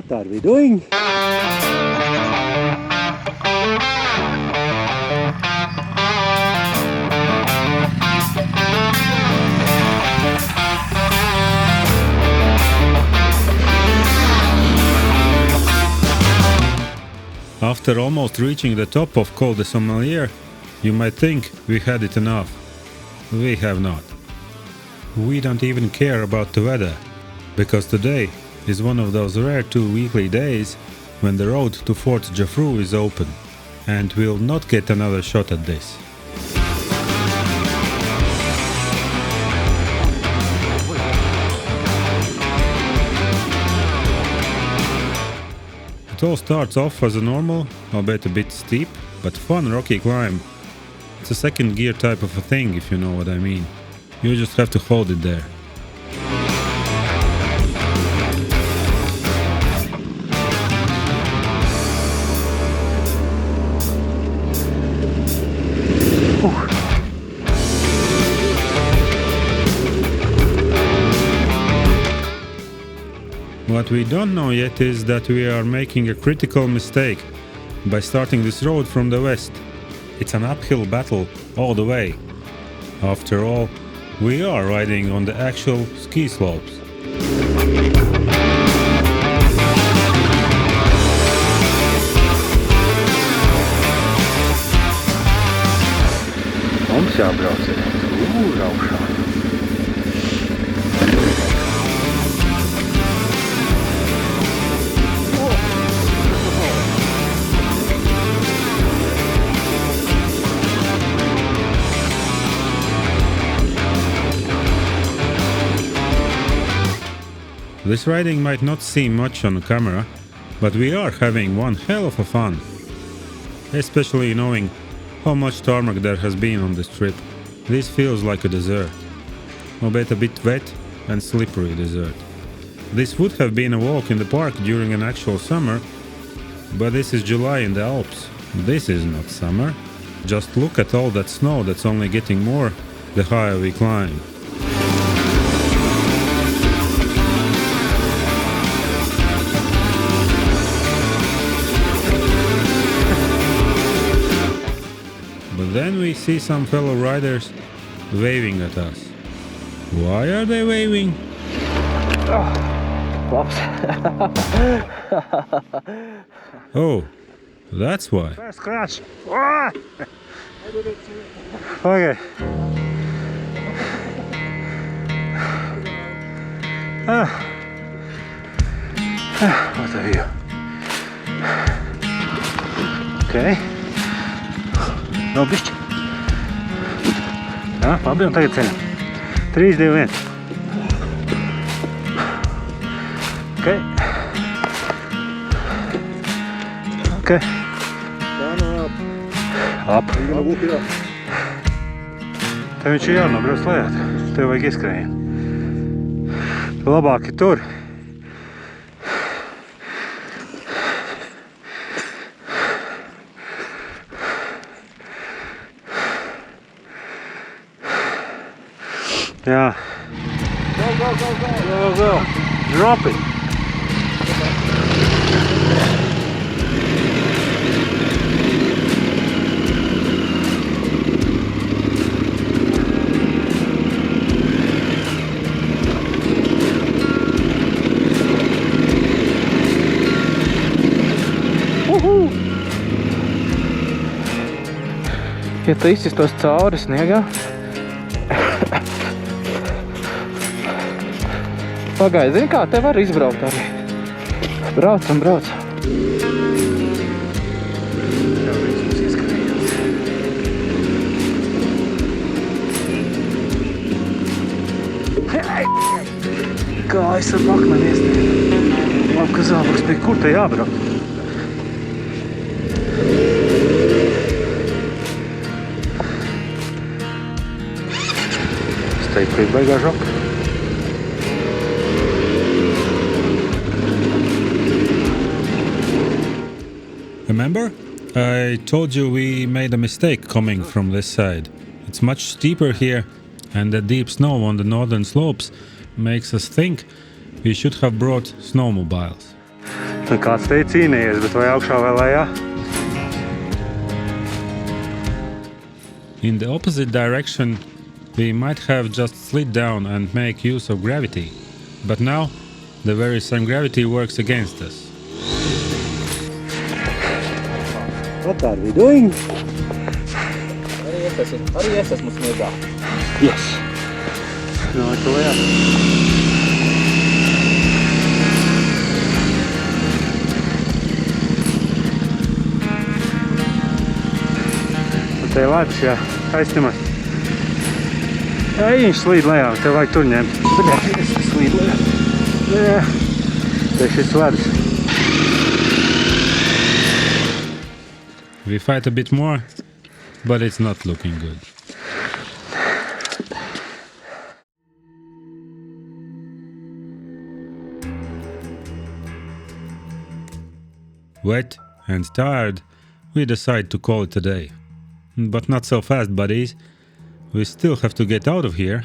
What are we doing? After almost reaching the top of Col de Sommelier, you might think we had it enough. We have not. We don't even care about the weather, because today is one of those rare 2 weekly days when the road to Monte Jafferau is open, and we'll not get another shot at this. It all starts off as a normal, albeit a bit steep, but fun rocky climb. It's a second gear type of a thing, if you know what I mean. You just have to hold it there. What we don't know yet is that we are making a critical mistake by starting this road from the west. It's an uphill battle all the way. After all, we are riding on the actual ski slopes. Mums jābrauc ir augšā. This riding might not seem much on camera, but we are having one hell of a fun. Especially knowing how much tarmac there has been on this trip. This feels like a desert. Albeit a bit wet and slippery desert. This would have been a walk in the park during an actual summer, but this is July in the Alps. This is not summer. Just look at all that snow that's only getting more the higher we climb. Then we see some fellow riders waving at us. Why are they waving? Labs. Oh, that's why. First crash. Okay. What a view. Okay. Vēl bišķi. Jā, labi, un tagad ceļam. 3, 2, 1. Ok. Ok. Up. Tev viņš ir jānobrauc lejā. Tev vajag izskrējienu. Labāk ir tur. Yeah. Go. Drop it. Ja tu izsistos cauri sniegā, pagaidi, zini kā, te var izbraukt arī. Braucam. Jā, mums izskrējās. Kājas ar makmeni iesniegt. Labi, ka zābaks bija, kur te jābraukt? Steigta ir baigā žoka. Remember? I told you we made a mistake coming from this side. It's much steeper here, and the deep snow on the northern slopes makes us think we should have brought snowmobiles. Nu, kāds te ir cīnījies, bet vai augšā vai lejā? In the opposite direction, we might have just slid down and make use of gravity. But now, the very same gravity works against us. What are we doing? Arī es esmu sniegā. Yes. Nāk lejā. Te ir ledus, jā, aizņemas. Jā, viņš slīd lejā, tev vajag tur ņemt. Es slīd lejā. Jā, te šis ledus. We fight a bit more, but it's not looking good. Wet and tired, we decide to call it a day. But not so fast, buddies. We still have to get out of here.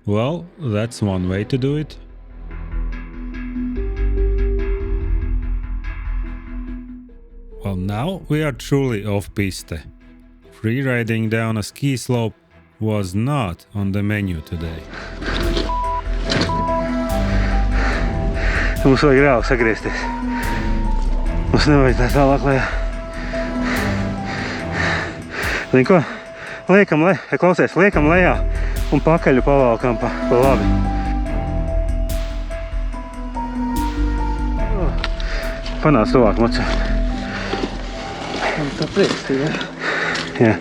Well, that's one way to do it. Well, now we are truly off-piste. Free-riding down a ski slope was not on the menu today. Mums vajag reāli sagriezties. Mums nevajag tā tālāk lejā. Zini ko? Liekam lejā, klausies, liekam lejā un pakaļu pavalkam pa labi. Panāc tuvāk, Macu. Tā priekstī, jā? Jā.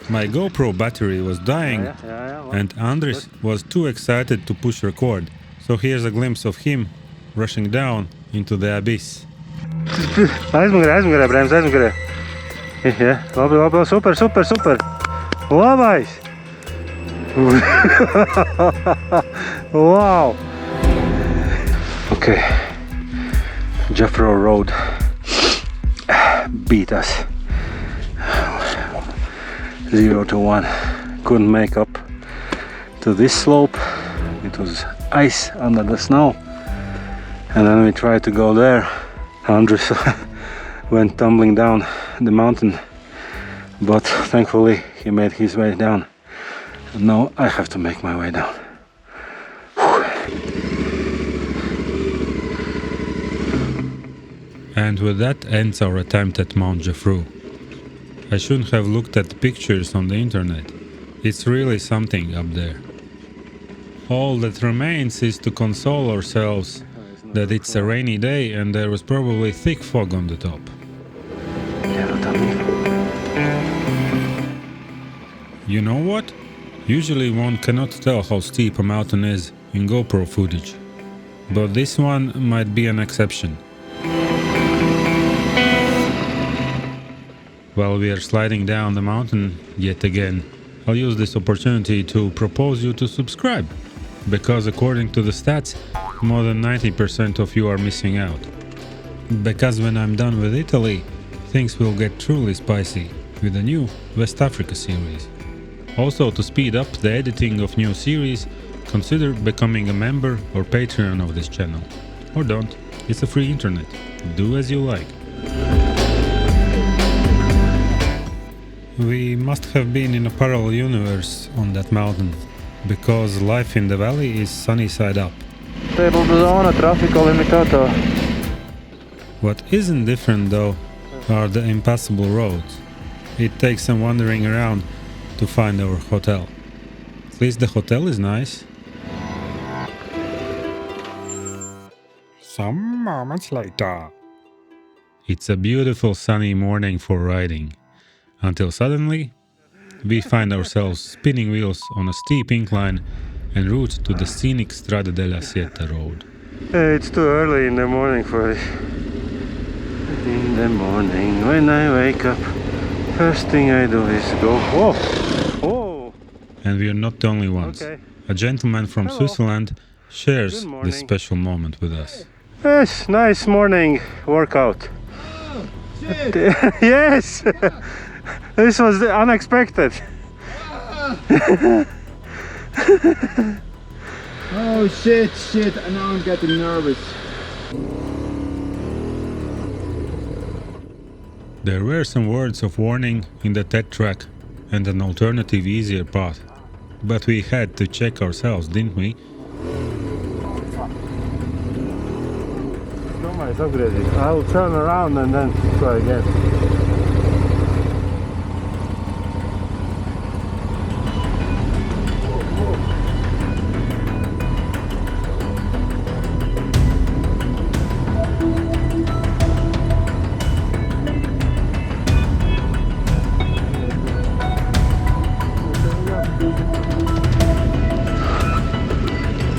My GoPro battery was dying, and Andris was too excited to push record. So here's a glimpse of him rushing down into the abyss. Aizmugurē, brēms, aizmugurē. Jā, labi, super. Labais! Wow! Okay. Jaffarau Road beat us. 0 to 1. Couldn't make up to this slope. It was ice under the snow. And then we tried to go there. Andres went tumbling down the mountain. But thankfully he made his way down. And now I have to make my way down. And with that ends our attempt at Monte Jaffarau. I shouldn't have looked at the pictures on the internet. It's really something up there. All that remains is to console ourselves that it's a rainy day and there was probably thick fog on the top. You know what? Usually one cannot tell how steep a mountain is in GoPro footage. But this one might be an exception. While we are sliding down the mountain yet again, I'll use this opportunity to propose you to subscribe, because according to the stats, more than 90% of you are missing out. Because when I'm done with Italy, things will get truly spicy with a new West Africa series. Also, to speed up the editing of new series, consider becoming a member or Patreon of this channel. Or don't, it's a free internet. Do as you like. We must have been in a parallel universe on that mountain, because life in the valley is sunny side up. What isn't different though are the impassable roads. It takes some wandering around to find our hotel. At least the hotel is nice. Some moments later. It's a beautiful sunny morning for riding. Until suddenly, we find ourselves spinning wheels on a steep incline en route to the scenic Strada dell'Assietta road. It's too early in the morning for this. In the morning, when I wake up, first thing I do is go. Whoa! And we are not the only ones. Okay. A gentleman from Hello. Switzerland shares Good morning. this special moment with us. Yes, nice morning workout. Yes, this was unexpected. Oh shit, and now I'm getting nervous. There were some words of warning in the TET track and an alternative easier path. But we had to check ourselves, didn't we? I'll turn around and then try again.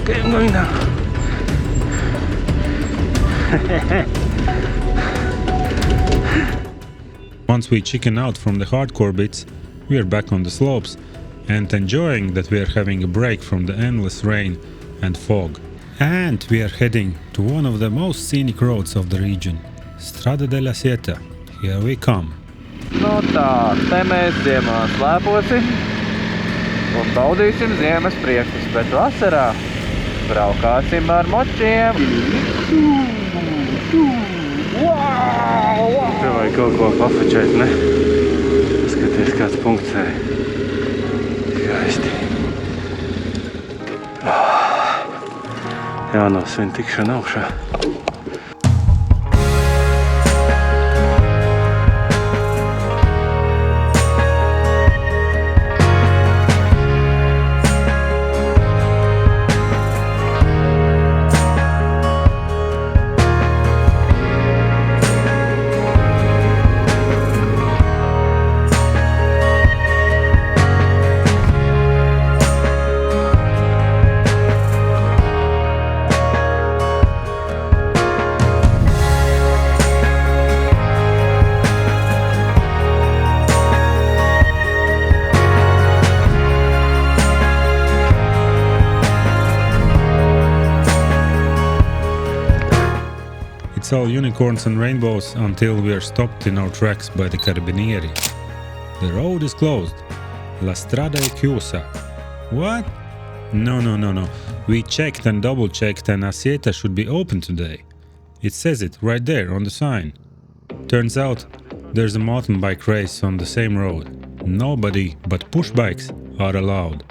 Okay, I'm going now. Once we chicken out from the hardcore bits, we are back on the slopes and enjoying that we are having a break from the endless rain and fog. And we are heading to one of the most scenic roads of the region, Strada dell'Assietta. Here we come. Nu tā, te mēs ziemā slēposi un baudīsim ziemas priekšus, bet vasarā braukāsim ar močiem. Tev vajag kaut ko pafačēt, ne? Skaties, kāds punkts arī. Skaisti. Jānosvin tikšana augšā. It's all unicorns and rainbows until we are stopped in our tracks by the Carabinieri. The road is closed. La Strada è chiusa. What? No. We checked and double-checked and Assietta should be open today. It says it right there on the sign. Turns out there's a mountain bike race on the same road. Nobody but push bikes are allowed.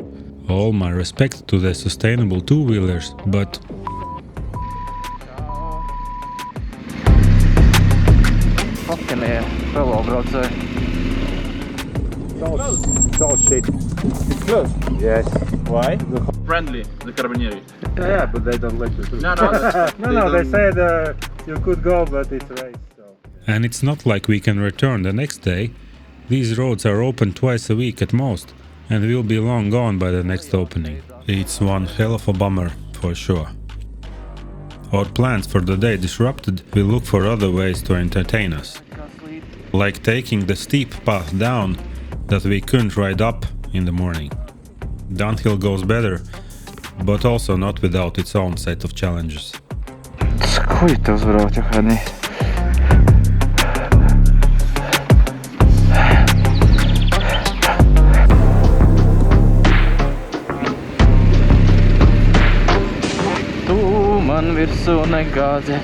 All my respect to the sustainable two-wheelers, but Fucking velobraucēji. It's all shit. It's closed? Yes. Why? Friendly, the Carabinieri. Yeah, but they don't let you through. No, that's, No, they said you could go, but it's a race. So. and it's not like we can return the next day. These roads are open twice a week at most, and we'll be long gone by the next opening. It's one hell of a bummer, for sure. Our plans for the day disrupted, we look for other ways to entertain us. Like taking the steep path down that we couldn't ride up in the morning. Downhill goes better, but also not without its own set of challenges. Ko tu uzbrauc, Johani? Tu man virsū negāzi.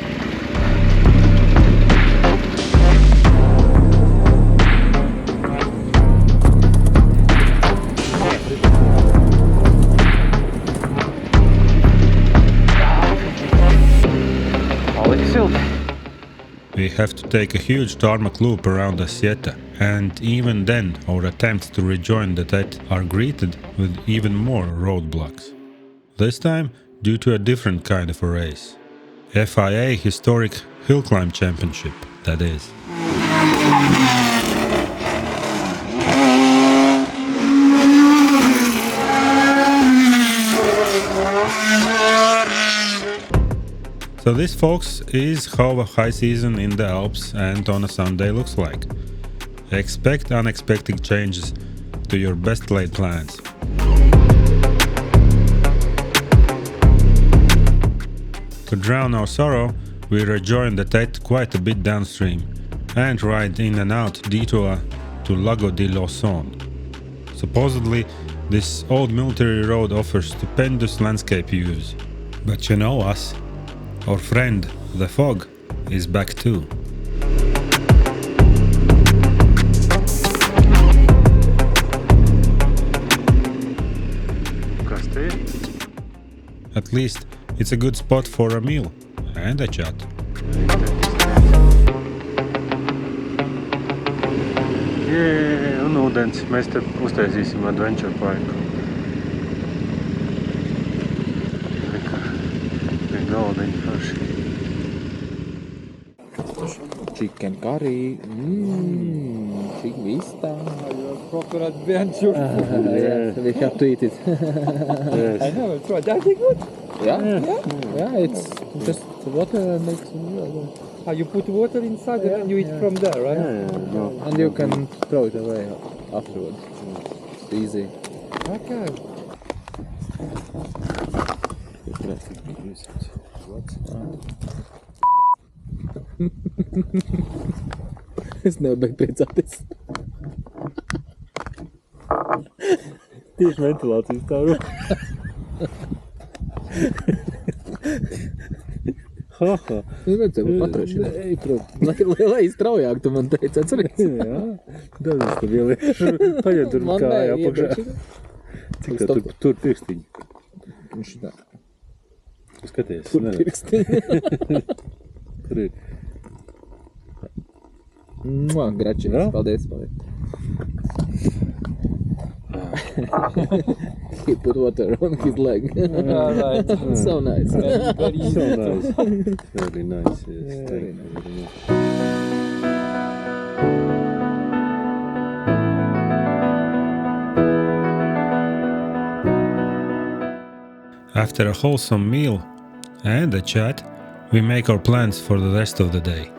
We have to take a huge tarmac loop around Assietta, and even then our attempts to rejoin the TET are greeted with even more roadblocks. This time due to a different kind of a race. FIA Historic Hill Climb Championship, that is. So this, folks, is how a high season in the Alps and on a Sunday looks like. Expect unexpected changes to your best laid plans. To drown our sorrow, we rejoin the TET quite a bit downstream and ride in and out detour to Lago di Lauson. Supposedly, this old military road offers stupendous landscape views. But you know us, our friend, the fog, is back too. At least it's a good spot for a meal and a chat. Jē, un ūdens. Mēs te uztaisīsim adventure parku. Galdiņi forši. Chicken curry. Chicken vista. Proper adventure. Yes, we have to eat it. Yes. I haven't tried. Are they good? Yeah, it's just water and makes You put water inside and then you eat from there, right? No. and you can throw it away afterwards. It's easy. Okay. Es nevaru priecāties. Tieši ventilācijas stāv. Haha. Es vajadzēju patrošināt. Ej, prom. Lai straujāk tu man teici, atceries? Jā. Tad es tev ieliešu. Paņem tur Man kāja nē, apakšā. Cik tā tur pirkstiņi? Viņš tā. Skaties. Tur pirkstiņi. Tur ir. Gračins. Jā? Paldies. He put water on his leg. Alright. So nice. Very easy. So nice. Very nice, yes. Thank you very much. After a wholesome meal and a chat, we make our plans for the rest of the day.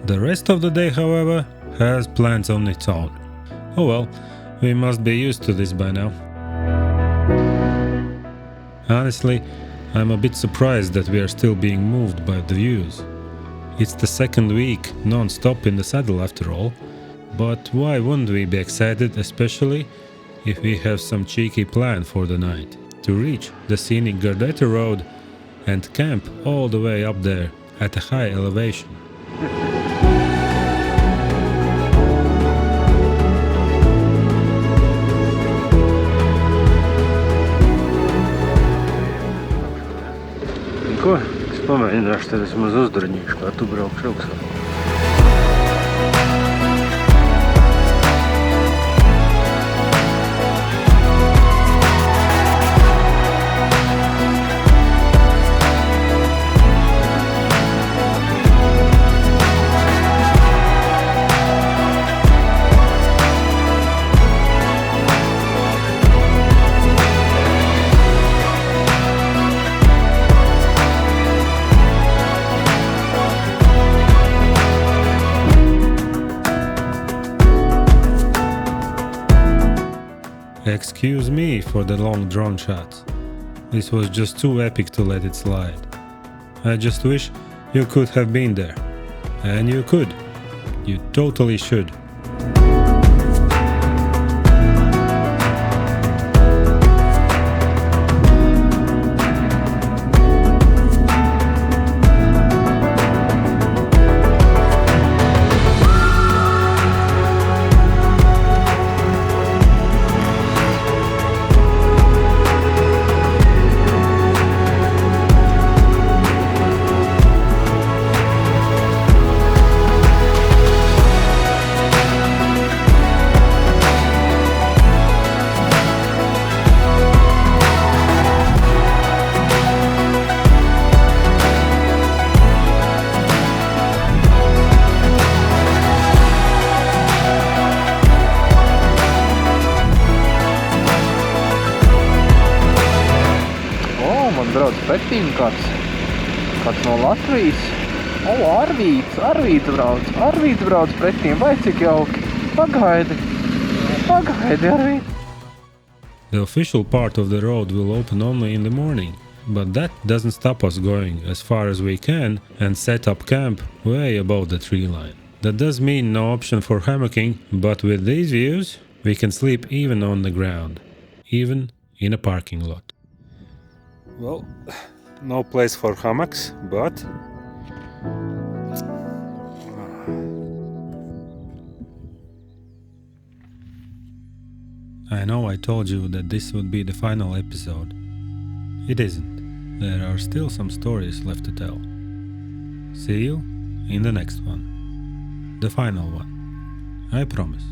The rest of the day, however, has plans on its own. Oh well, we must be used to this by now. Honestly, I'm a bit surprised that we are still being moved by the views. It's the second week non-stop in the saddle after all, but why wouldn't we be excited, especially if we have some cheeky plan for the night, to reach the scenic Gardetta road and camp all the way up there at a high elevation. Ko? Es pamēģināšu tad vismaz uzdarņīšu, kā tu braukšu augstā. Excuse me for the long drone shots. This was just too epic to let it slide. I just wish you could have been there. And you could. You totally should. brauc pretīm kāds no Latvijas. Arvīts brauc pretīm, vai cik jauki. Pagaidi, Arvīt. The official part of the road will open only in the morning, but that doesn't stop us going as far as we can and set up camp way above the tree line. That does mean no option for hammocking, but with these views, we can sleep even on the ground, even in a parking lot. Well, no place for hammocks, but I know I told you that this would be the final episode. It isn't. There are still some stories left to tell. See you in the next one. The final one. I promise.